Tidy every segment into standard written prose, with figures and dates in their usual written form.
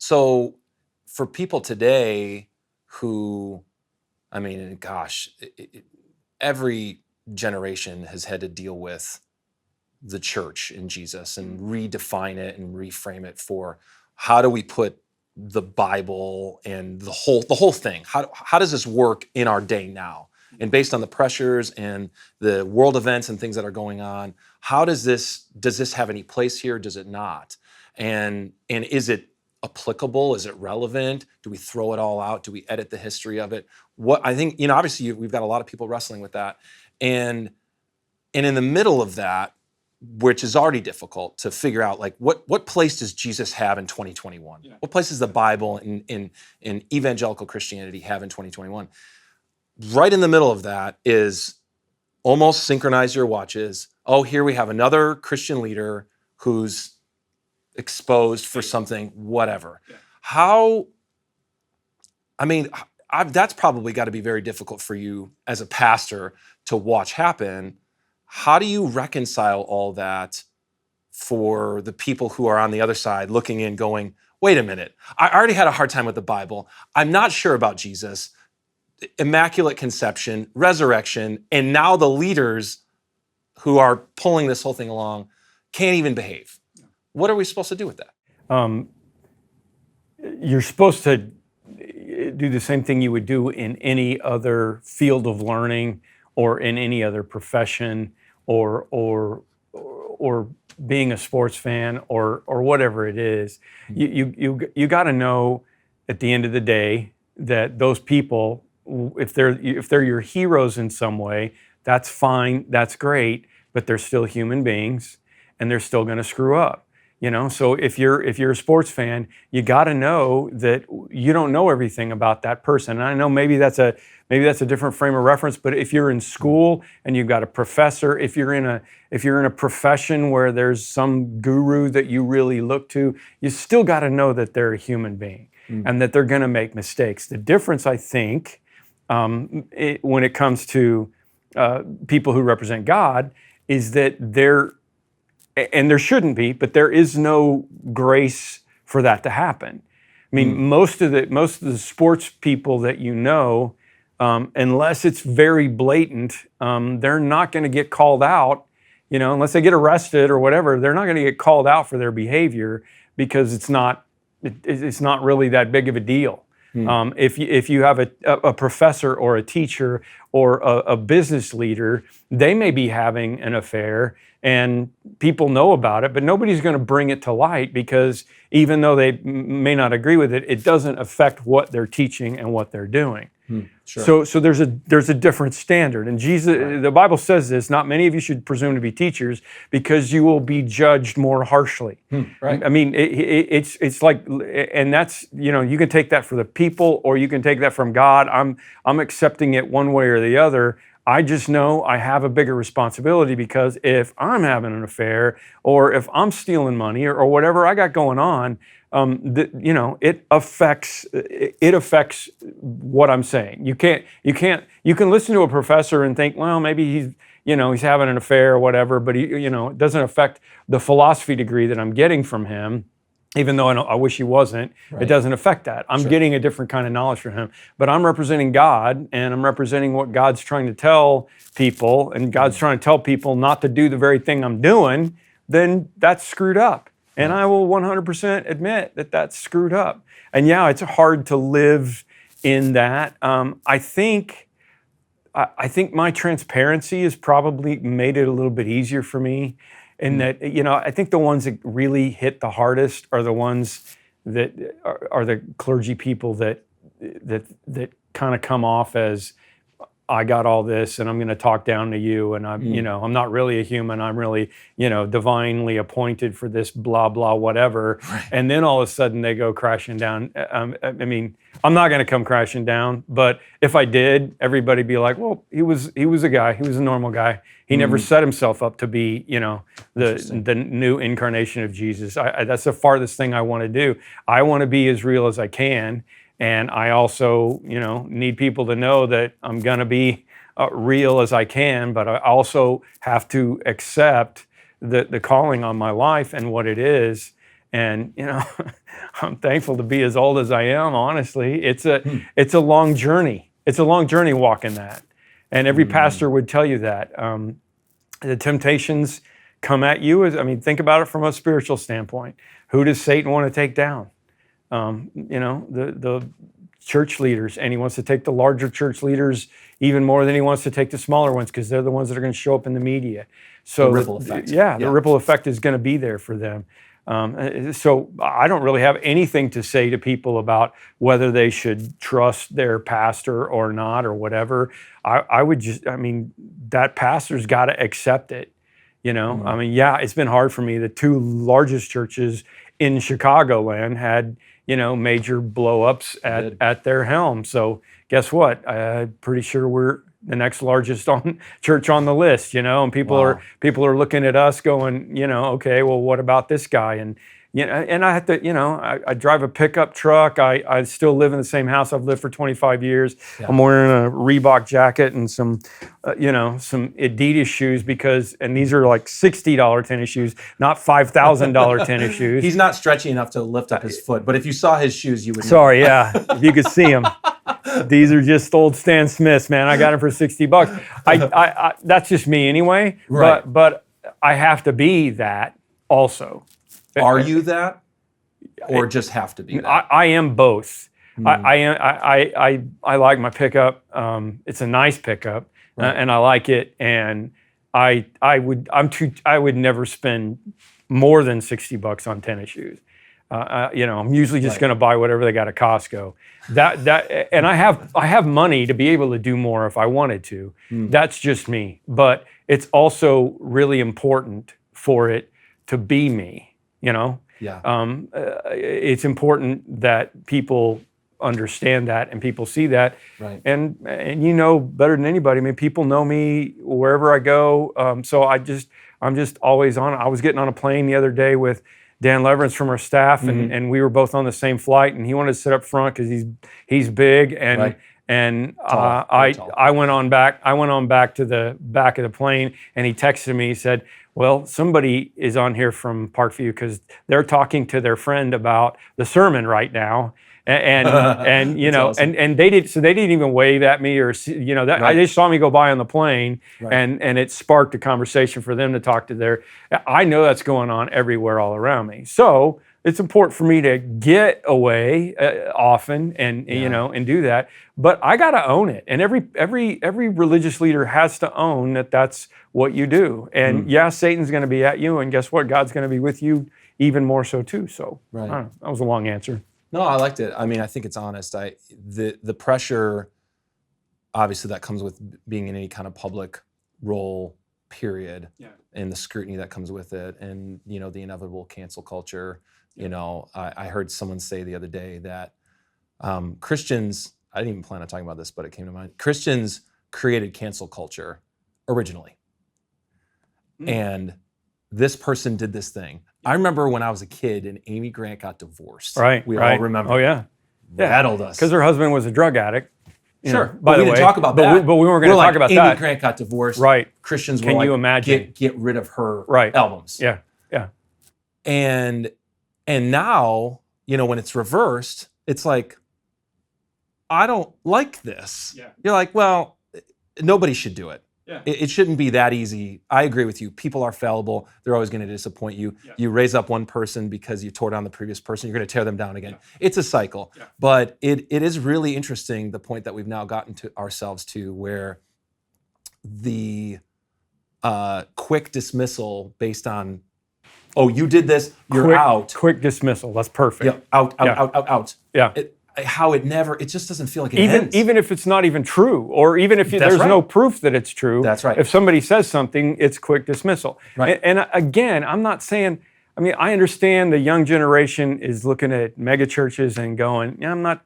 So for people today who, I mean, gosh, every generation has had to deal with the church in Jesus and redefine it and reframe it for how do we put the Bible and the whole thing. How does this work in our day now? And based on the pressures and the world events and things that are going on, how does this have any place here? Does it not? And is it applicable? Is it relevant? Do we throw it all out? Do we edit the history of it? What I think, obviously we've got a lot of people wrestling with that. And in the middle of that, which is already difficult to figure out, like what place does Jesus have in 2021? Yeah. What place does the Bible in evangelical Christianity have in 2021? Right in the middle of that is almost synchronize your watches. Oh, here we have another Christian leader who's exposed for something, whatever. Yeah. That's probably got to be very difficult for you as a pastor to watch happen. How do you reconcile all that for the people who are on the other side looking in going, wait a minute, I already had a hard time with the Bible. I'm not sure about Jesus, immaculate conception, resurrection, and now the leaders who are pulling this whole thing along can't even behave. What are we supposed to do with that? You're supposed to do the same thing you would do in any other field of learning or in any other profession or being a sports fan or whatever it is. You got to know at the end of the day that those people, if they're your heroes in some way, that's fine, that's great, but they're still human beings and they're still going to screw up. So if you're a sports fan, you got to know that you don't know everything about that person. And I know maybe that's a different frame of reference, but if you're in school and you've got a professor, if you're in a profession where there's some guru that you really look to, you still got to know that they're a human being and that they're going to make mistakes. The difference, I think, when it comes to people who represent God, is that and there shouldn't be, but there is no grace for that to happen. I mean, most of the sports people that unless it's very blatant, they're not going to get called out. Unless they get arrested or whatever, they're not going to get called out for their behavior because it's not really that big of a deal. If you have a professor or a teacher or a business leader, they may be having an affair and people know about it, but nobody's going to bring it to light because even though they may not agree with it, it doesn't affect what they're teaching and what they're doing. Sure. So there's a different standard. And Jesus, right. The Bible says this, not many of you should presume to be teachers because you will be judged more harshly. Right. I mean, it's like, and that's, you can take that for the people or you can take that from God. I'm accepting it one way or the other. I just know I have a bigger responsibility because if I'm having an affair or if I'm stealing money or whatever I got going on, it affects what I'm saying. You can listen to a professor and think, well, maybe he's having an affair or whatever, but it doesn't affect the philosophy degree that I'm getting from him. Even though I wish he wasn't, right. It doesn't affect that. I'm getting a different kind of knowledge from him. But I'm representing God, and I'm representing what God's trying to tell people, and God's trying to tell people not to do the very thing I'm doing, then that's screwed up. And I will 100% admit that that's screwed up. And yeah, it's hard to live in that. I think my transparency has probably made it a little bit easier for me. And that, I think the ones that really hit the hardest are the ones that are the clergy people that kind of come off as, I got all this and I'm going to talk down to you and I'm not really a human. I'm really, divinely appointed for this blah, blah, whatever. Right. And then all of a sudden they go crashing down. I'm not going to come crashing down, but if I did, everybody'd be like, well, he was a guy. He was a normal guy. He never set himself up to be, the new incarnation of Jesus. That's the farthest thing I want to do. I want to be as real as I can. And I also, need people to know that I'm going to be real as I can, but I also have to accept the calling on my life and what it is. And I'm thankful to be as old as I am. Honestly, it's a long journey. It's a long journey walking that, and every pastor would tell you that. The temptations come at you. Think about it from a spiritual standpoint. Who does Satan want to take down? The church leaders, and he wants to take the larger church leaders even more than he wants to take the smaller ones, because they're the ones that are going to show up in the media. So the ripple effect. The ripple effect is going to be there for them. So I don't really have anything to say to people about whether they should trust their pastor or not or whatever. I would just, that pastor's got to accept it. It's been hard for me. The two largest churches in Chicagoland had, major blow-ups at their helm. So guess what? I'm pretty sure we're the next largest church on the list, and people are looking at us going, okay, well, what about this guy? And and I have to, I drive a pickup truck. I still live in the same house I've lived for 25 years. Yeah. I'm wearing a Reebok jacket and some Adidas shoes and these are like $60 tennis shoes, not $5,000 tennis shoes. He's not stretchy enough to lift up his foot, but if you saw his shoes, you would know. Sorry, yeah, if you could see them. These are just old Stan Smiths, man. I got them for $60. I that's just me anyway. Right. But I have to be that also. Are you that, or just have to be that? I am both. I like my pickup. It's a nice pickup, right. And I like it. And I would never spend more than $60 on tennis shoes. I'm usually just going to buy whatever they got at Costco. And I have money to be able to do more if I wanted to. That's just me. But it's also really important for it to be me. It's important that people understand that and people see that. Right. And better than anybody. People know me wherever I go. So I'm just always on. I was getting on a plane the other day with Dan Leverance from our staff, and we were both on the same flight, and he wanted to sit up front because he's big and. Right. And I went on back to the back of the plane, and he texted me. He said, "Well, somebody is on here from Parkview because they're talking to their friend about the sermon right now." And awesome. and they didn't even wave at me or right. They saw me go by on the plane, right. and it sparked a conversation for them to talk to their. I know that's going on everywhere all around me. So it's important for me to get away often and and do that. But I got to own it, and every religious leader has to own that that's what you do. And Satan's going to be at you, and guess what? God's going to be with you even more so too. So right. I don't know, that was a long answer. No, I liked it. I think it's honest. The pressure, obviously, that comes with being in any kind of public role, period, and the scrutiny that comes with it, and the inevitable cancel culture. I heard someone say the other day that Christians, I didn't even plan on talking about this, but it came to mind. Christians created cancel culture originally. And this person did this thing. I remember when I was a kid and Amy Grant got divorced. Right. We all remember. Oh, yeah. Rattled us. Because her husband was a drug addict. Sure. By the way, we didn't talk about that. But we weren't going to talk about Amy that. Amy Grant got divorced. Right. Christians were like, you imagine? Get rid of her albums. Yeah. Yeah. And now, when it's reversed, it's like, I don't like this. Yeah. You're like, well, nobody should do it. Yeah. It shouldn't be that easy. I agree with you. People are fallible. They're always going to disappoint you. Yeah. You raise up one person because you tore down the previous person. You're going to tear them down again. Yeah. It's a cycle. Yeah. But it is really interesting, the point that we've now gotten to ourselves to, where the quick dismissal based on, oh, you did this, you're out. Quick dismissal. That's perfect. Yeah, out. Yeah. It just doesn't feel like it ends. Even if it's not even true, or even if there's no proof that it's true. That's right. If somebody says something, it's quick dismissal. Right. And again, I'm not saying, I understand the young generation is looking at mega churches and going, I'm not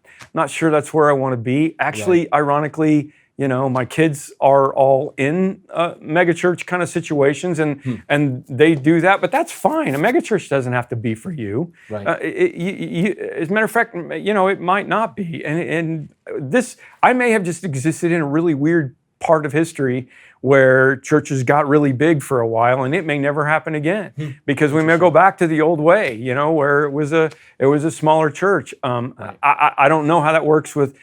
sure that's where I want to be. Actually, ironically, my kids are all in mega church kind of situations, and they do that, but that's fine. A mega church doesn't have to be for you. Right. As a matter of fact, it might not be. And this, I may have just existed in a really weird part of history where churches got really big for a while, and it may never happen again because we may go back to the old way, where it was a smaller church. Right. I don't know how that works with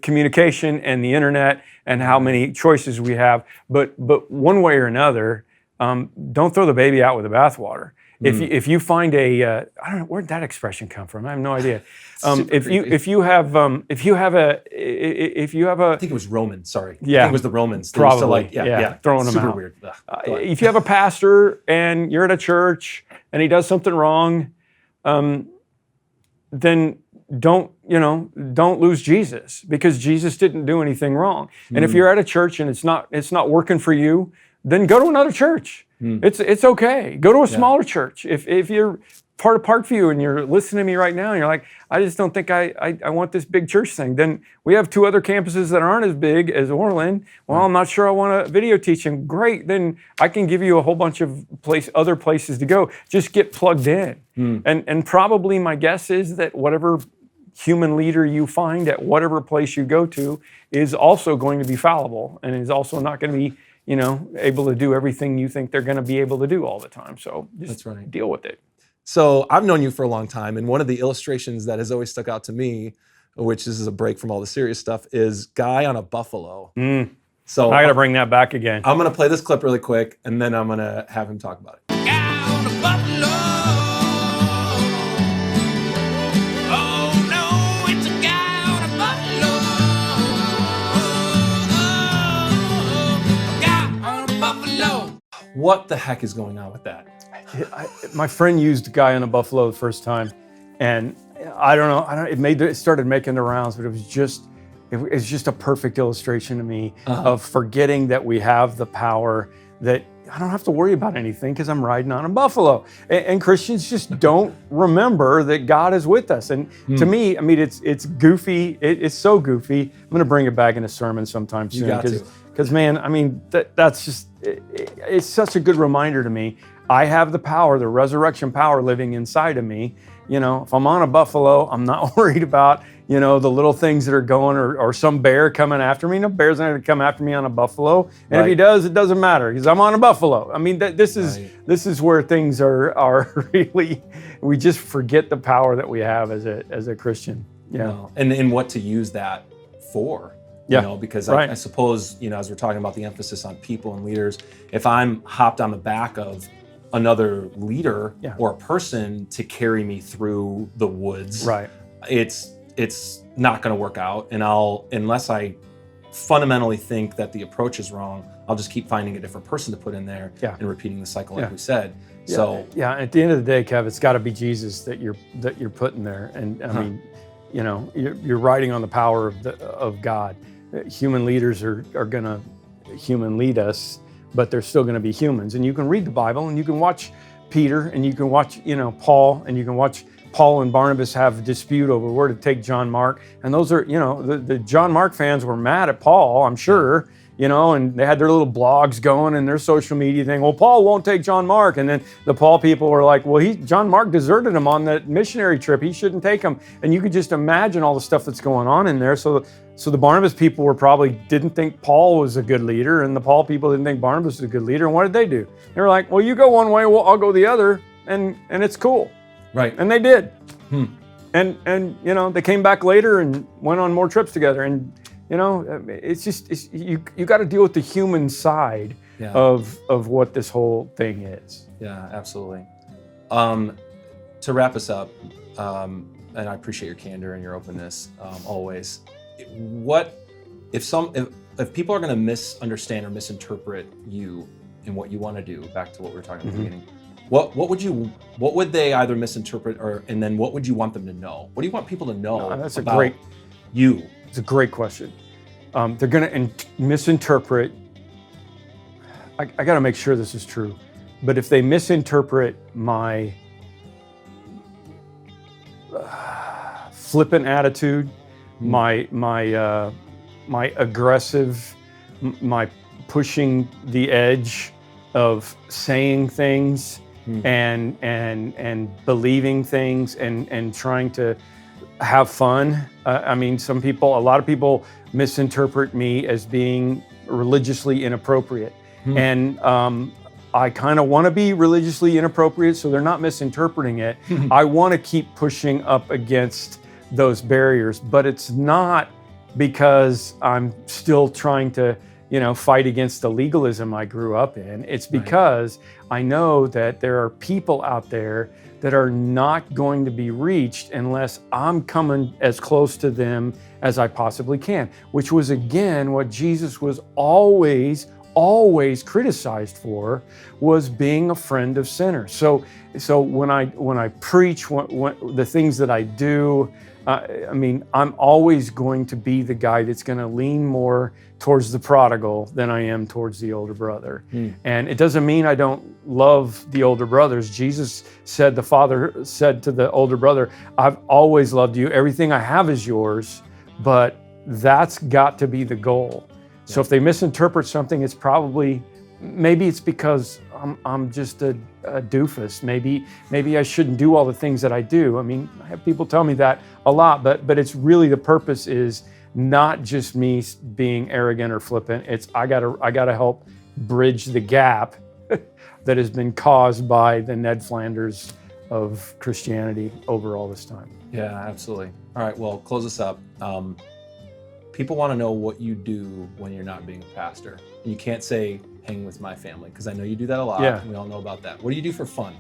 communication and the internet and how many choices we have, but one way or another, don't throw the baby out with the bathwater. If you find I don't know, where'd that expression come from? I have no idea. If you have a I think it was Roman. Sorry. Yeah. I think it was the Romans. They Probably, used to throwing them super out. weird. Ugh. If you have a pastor and you're at a church and he does something wrong, then don't lose Jesus, because Jesus didn't do anything wrong. And if you're at a church and it's not working for you, then go to another church. It's okay. Go to a smaller church. If you're part of Parkview and you're listening to me right now and you're like, I just don't think I want this big church thing, then we have 2 other campuses that aren't as big as Orland. Well, I'm not sure I want a video teaching. Great, then I can give you a whole bunch of other places to go. Just get plugged in. And probably my guess is that whatever human leader you find at whatever place you go to is also going to be fallible and is also not going to be able to do everything you think they're going to be able to do all the time. So just That's right. deal with it. So I've known you for a long time, and one of the illustrations that has always stuck out to me, which this is a break from all the serious stuff, is guy on a buffalo. So I got to bring that back again. I'm going to play this clip really quick, and then I'm going to have him talk about it. Guy on a buffalo. Oh no, it's a guy on a buffalo. A guy on a buffalo. What the heck is going on with that? My friend used guy on a buffalo the first time, and I don't know. It started making the rounds, but it's just a perfect illustration to me of forgetting that we have the power, that I don't have to worry about anything because I'm riding on a buffalo. And Christians just don't remember that God is with us. And to me, I mean, it's goofy. It's so goofy. I'm going to bring it back in a sermon sometime soon. Because man, I mean, that's just, it's such a good reminder to me. I have the power, the resurrection power living inside of me. If I'm on a buffalo, I'm not worried about, the little things that are going or some bear coming after me. No bear's not going to come after me on a buffalo. And if he does, it doesn't matter because I'm on a buffalo. I mean, this is where things are really, we just forget the power that we have as a Christian. Yeah. Well, and what to use that for. Because I suppose, as we're talking about the emphasis on people and leaders, if I'm hopped on the back of another leader or a person to carry me through the woods, it's not going to work out. And unless I fundamentally think that the approach is wrong, I'll just keep finding a different person to put in there and repeating the cycle like we said. So at the end of the day, Kev, it's got to be Jesus that you're putting there. And I mean, you're riding on the power of God. Human leaders are going to human lead us, but they're still going to be humans. And you can read the Bible and you can watch Peter and you can watch, Paul, and you can watch Paul and Barnabas have a dispute over where to take John Mark. And those are, the John Mark fans were mad at Paul, I'm sure, and they had their little blogs going and their social media thing. Well, Paul won't take John Mark. And then the Paul people were like, well, John Mark deserted him on that missionary trip. He shouldn't take him. And you could just imagine all the stuff that's going on in there. So the Barnabas people didn't think Paul was a good leader, and the Paul people didn't think Barnabas was a good leader. And what did they do? They were like, well, you go one way, well, I'll go the other, and it's cool. Right. And they did. And they came back later and went on more trips together. And you got to deal with the human side of what this whole thing is. Yeah, absolutely. To wrap us up, and I appreciate your candor and your openness always. What if people are going to misunderstand or misinterpret you and what you want to do? Back to what we were talking about at the beginning. What would they either misinterpret and then what would you want them to know? What do you want people to know about you? It's a great question. They're going to misinterpret. I got to make sure this is true, but if they misinterpret my flippant attitude, my aggressive, my pushing the edge of saying things and believing things and trying to have fun. I mean, a lot of people misinterpret me as being religiously inappropriate. And I kind of want to be religiously inappropriate, so they're not misinterpreting it. I want to keep pushing up against those barriers, but it's not because I'm still trying to, fight against the legalism I grew up in. It's because I know that there are people out there that are not going to be reached unless I'm coming as close to them as I possibly can, which was again what Jesus was always criticized for, was being a friend of sinners. So when I preach, the things that I do, I'm always going to be the guy that's going to lean more towards the prodigal than I am towards the older brother. And it doesn't mean I don't love the older brothers. Jesus said, the Father said to the older brother, I've always loved you. Everything I have is yours, but that's got to be the goal. So if they misinterpret something, it's maybe it's because I'm just a doofus. Maybe I shouldn't do all the things that I do. I mean, I have people tell me that a lot, but it's really, the purpose is not just me being arrogant or flippant. It's I gotta help bridge the gap that has been caused by the Ned Flanders of Christianity over all this time. Yeah, absolutely. All right, well, close us up. People want to know what you do when you're not being a pastor. And you can't say hang with my family, because I know you do that a lot. Yeah. We all know about that. What do you do for fun?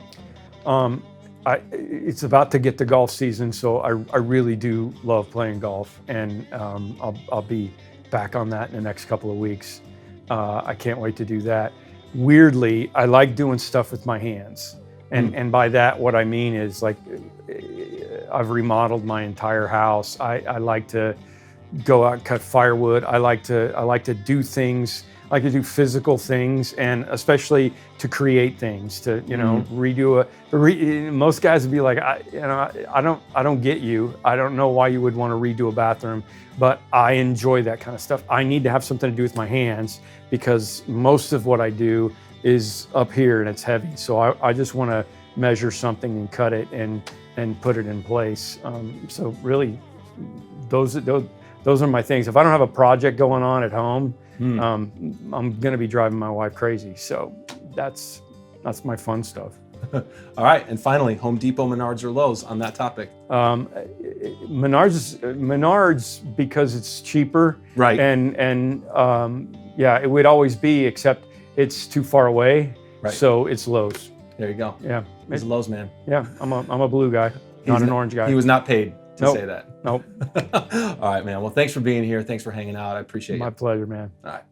It's about to get to golf season, so I really do love playing golf, and I'll be back on that in the next couple of weeks. I can't wait to do that. Weirdly, I like doing stuff with my hands, and by that what I mean is, like, I've remodeled my entire house. I like to go out and cut firewood. I like to do things. I like to do physical things, and especially to create things. To most guys would be like, I don't get you. I don't know why you would want to redo a bathroom, but I enjoy that kind of stuff. I need to have something to do with my hands, because most of what I do is up here and it's heavy. So I just want to measure something and cut it and put it in place. So really, those are my things. If I don't have a project going on at home, I'm going to be driving my wife crazy. So that's my fun stuff. All right, and finally, Home Depot, Menards, or Lowe's on that topic? Menards, because it's cheaper. Right. And yeah, it would always be, except it's too far away. Right. So it's Lowe's. There you go. Yeah. He's a Lowe's man. Yeah, I'm a blue guy, not an orange guy. He was not paid to Nope. say that. Nope. All right, man. Well, thanks for being here. Thanks for hanging out. I appreciate My it. pleasure, man. All right.